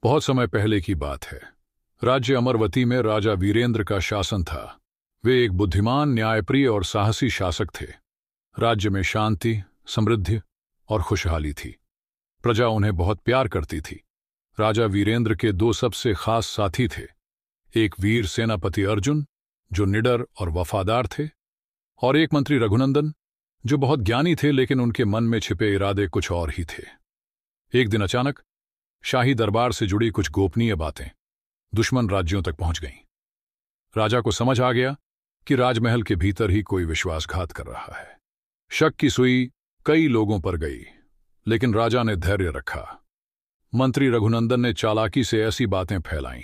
बहुत समय पहले की बात है। राज्य अमरवती में राजा वीरेंद्र का शासन था। वे एक बुद्धिमान, न्यायप्रिय और साहसी शासक थे। राज्य में शांति, समृद्धि और खुशहाली थी। प्रजा उन्हें बहुत प्यार करती थी। राजा वीरेंद्र के दो सबसे खास साथी थे। एक वीर सेनापति अर्जुन, जो निडर और वफादार थे, और एक मंत्री रघुनंदन, जो बहुत ज्ञानी थे लेकिन उनके मन में छिपे इरादे कुछ और ही थे। एक दिन अचानक शाही दरबार से जुड़ी कुछ गोपनीय बातें दुश्मन राज्यों तक पहुंच गईं। राजा को समझ आ गया कि राजमहल के भीतर ही कोई विश्वासघात कर रहा है। शक की सुई कई लोगों पर गई, लेकिन राजा ने धैर्य रखा। मंत्री रघुनंदन ने चालाकी से ऐसी बातें फैलाईं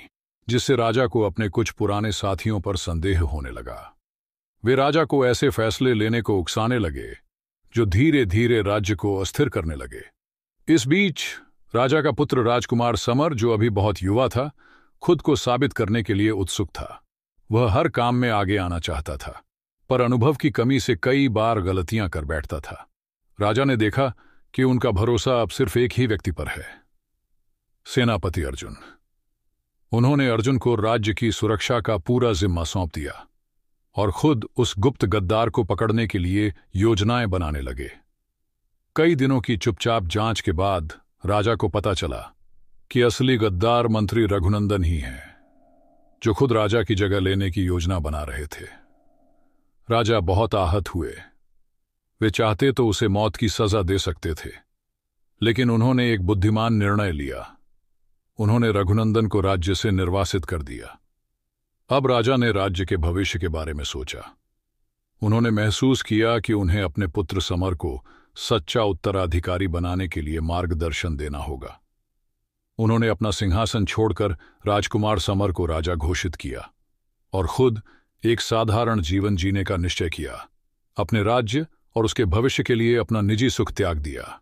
जिससे राजा को अपने कुछ पुराने साथियों पर संदेह होने लगा। वे राजा को ऐसे फैसले लेने को उकसाने लगे जो धीरे धीरे राज्य को अस्थिर करने लगे। इस बीच राजा का पुत्र राजकुमार समर, जो अभी बहुत युवा था, खुद को साबित करने के लिए उत्सुक था। वह हर काम में आगे आना चाहता था, पर अनुभव की कमी से कई बार गलतियां कर बैठता था। राजा ने देखा कि उनका भरोसा अब सिर्फ एक ही व्यक्ति पर है, सेनापति अर्जुन। उन्होंने अर्जुन को राज्य की सुरक्षा का पूरा जिम्मा सौंप दिया और खुद उस गुप्त गद्दार को पकड़ने के लिए योजनाएं बनाने लगे। कई दिनों की चुपचाप जांच के बाद राजा को पता चला कि असली गद्दार मंत्री रघुनंदन ही हैं, जो खुद राजा की जगह लेने की योजना बना रहे थे। राजा बहुत आहत हुए। वे चाहते तो उसे मौत की सजा दे सकते थे, लेकिन उन्होंने एक बुद्धिमान निर्णय लिया। उन्होंने रघुनंदन को राज्य से निर्वासित कर दिया। अब राजा ने राज्य के भविष्य के बारे में सोचा। उन्होंने महसूस किया कि उन्हें अपने पुत्र समर को सच्चा उत्तराधिकारी बनाने के लिए मार्गदर्शन देना होगा। उन्होंने अपना सिंहासन छोड़कर राजकुमार समर को राजा घोषित किया और खुद एक साधारण जीवन जीने का निश्चय किया। अपने राज्य और उसके भविष्य के लिए अपना निजी सुख त्याग दिया।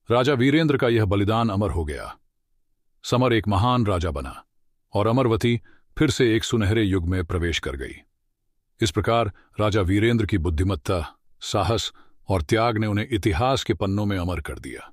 राजा वीरेंद्र का यह बलिदान अमर हो गया। समर एक महान राजा बना और अमरवती फिर से एक सुनहरे युग में प्रवेश कर गई। इस प्रकार राजा वीरेंद्र की बुद्धिमत्ता, साहस और त्याग ने उन्हें इतिहास के पन्नों में अमर कर दिया।